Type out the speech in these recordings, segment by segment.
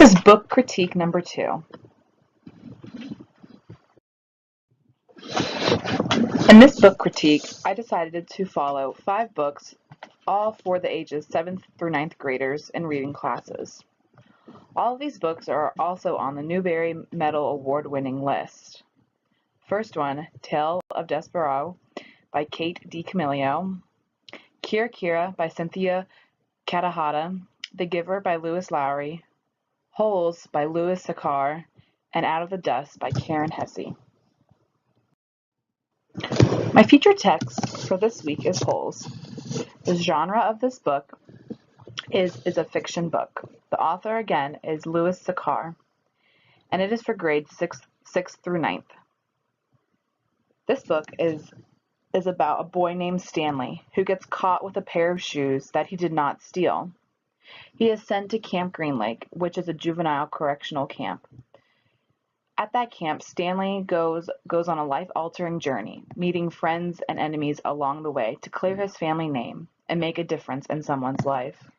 is book critique number 2. In this book critique, I decided to follow 5 books, all for the ages 7th through 9th graders in reading classes. All of these books are also on the Newbery Medal Award-winning list. First one, Tale of Despereaux by Kate DiCamillo, Kira Kira by Cynthia Katahata, The Giver by Lewis Lowry, Holes by Louis Sachar, and Out of the Dust by Karen Hesse. My feature text for this week is Holes. The genre of this book is a fiction book. The author, again, is Louis Sachar, and it is for grades 6th through 9th. This book is about a boy named Stanley who gets caught with a pair of shoes that he did not steal. He is sent to Camp Green Lake, which is a juvenile correctional camp. At that camp, Stanley goes on a life-altering journey, meeting friends and enemies along the way to clear his family name and make a difference in someone's life.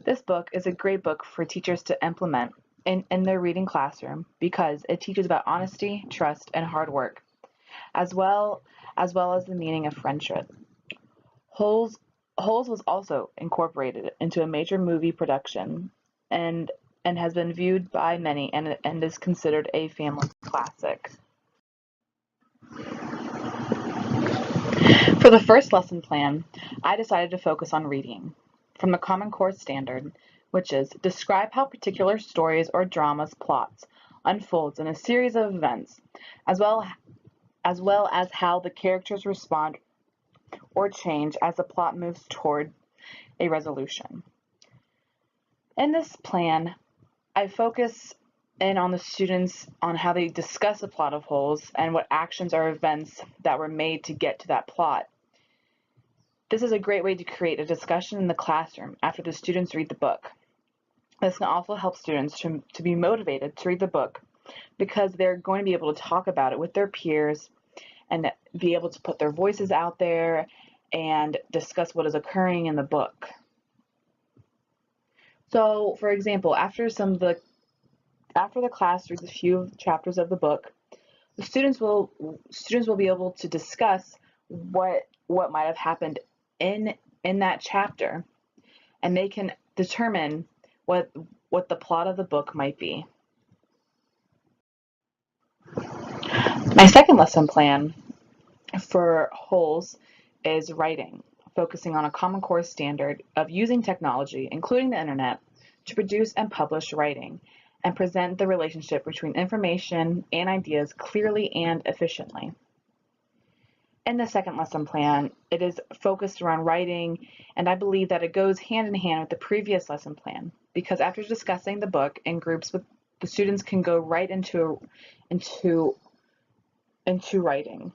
This book is a great book for teachers to implement in their reading classroom because it teaches about honesty, trust, and hard work, as well as the meaning of friendship. Holes was also incorporated into a major movie production and has been viewed by many and is considered a family classic. For the first lesson plan, I decided to focus on reading from the Common Core standard, which is describe how particular stories or dramas plots unfolds in a series of events, as well as how the characters respond or change as the plot moves toward a resolution. In this plan, I focus in on the students on how they discuss the plot of Holes and what actions or events that were made to get to that plot. This is a great way to create a discussion in the classroom after the students read the book. This can also help students to be motivated to read the book because they're going to be able to talk about it with their peers and be able to put their voices out there and discuss what is occurring in the book. So, for example, after the class reads a few chapters of the book, the students will be able to discuss what might have happened in that chapter, and they can determine what the plot of the book might be. My second lesson plan for Holes is writing, focusing on a Common Core standard of using technology, including the internet, to produce and publish writing and present the relationship between information and ideas clearly and efficiently. In the second lesson plan, it is focused around writing, and I believe that it goes hand in hand with the previous lesson plan because after discussing the book in groups, the students can go right into writing.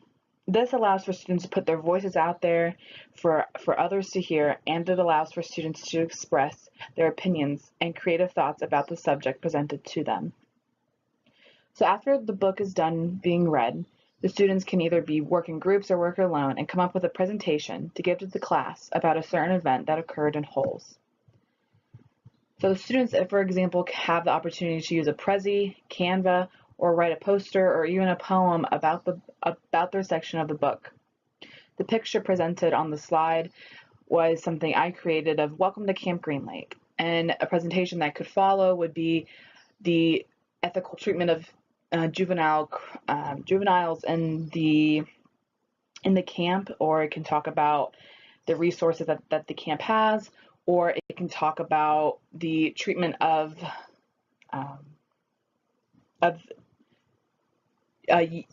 This allows for students to put their voices out there for others to hear, and it allows for students to express their opinions and creative thoughts about the subject presented to them. So after the book is done being read, the students can either work in groups or work alone and come up with a presentation to give to the class about a certain event that occurred in Holes. So the students, for example, have the opportunity to use a Prezi, Canva, or write a poster or even a poem about their section of the book. The picture presented on the slide was something I created of Welcome to Camp Green Lake, and a presentation that could follow would be the ethical treatment of juveniles in the camp, or it can talk about the resources that the camp has, or it can talk about the treatment of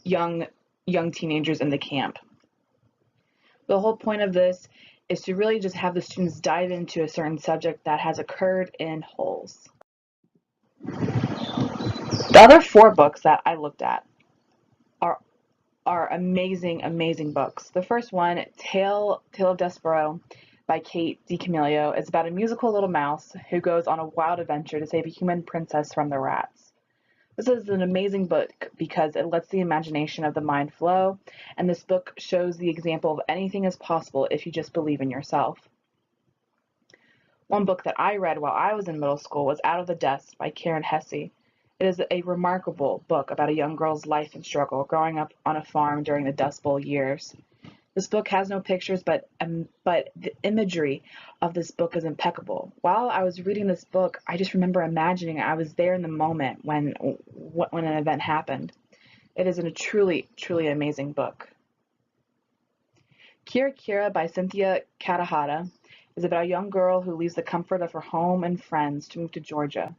young teenagers in the camp. The whole point of this is to really just have the students dive into a certain subject that has occurred in Holes. The other 4 books that I looked at are amazing books. The first one, Tale of Despereaux by Kate DiCamillo, is about a musical little mouse who goes on a wild adventure to save a human princess from the rats. This is an amazing book because it lets the imagination of the mind flow, and this book shows the example of anything is possible if you just believe in yourself. One book that I read while I was in middle school was Out of the Dust by Karen Hesse. It is a remarkable book about a young girl's life and struggle growing up on a farm during the Dust Bowl years. This book has no pictures, but the imagery of this book is impeccable. While I was reading this book, I just remember imagining I was there in the moment when an event happened. It is a truly, truly amazing book. Kira Kira by Cynthia Katahata is about a young girl who leaves the comfort of her home and friends to move to Georgia.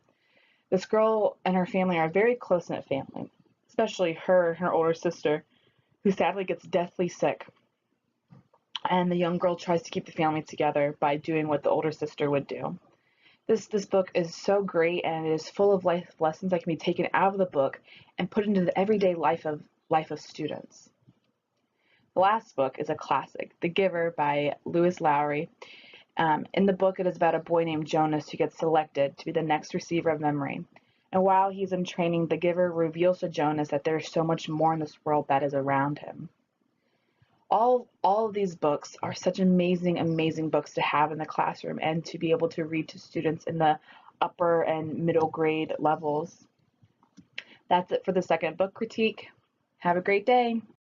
This girl and her family are a very close-knit family, especially her and her older sister, who sadly gets deathly sick. And the young girl tries to keep the family together by doing what the older sister would do. This book is so great, and it is full of life lessons that can be taken out of the book and put into the everyday life of students. The last book is a classic, The Giver by Lois Lowry. In the book, it is about a boy named Jonas who gets selected to be the next receiver of memory. And while he's in training, the Giver reveals to Jonas that there is so much more in this world that is around him. All of these books are such amazing, amazing books to have in the classroom and to be able to read to students in the upper and middle grade levels. That's it for the second book critique. Have a great day.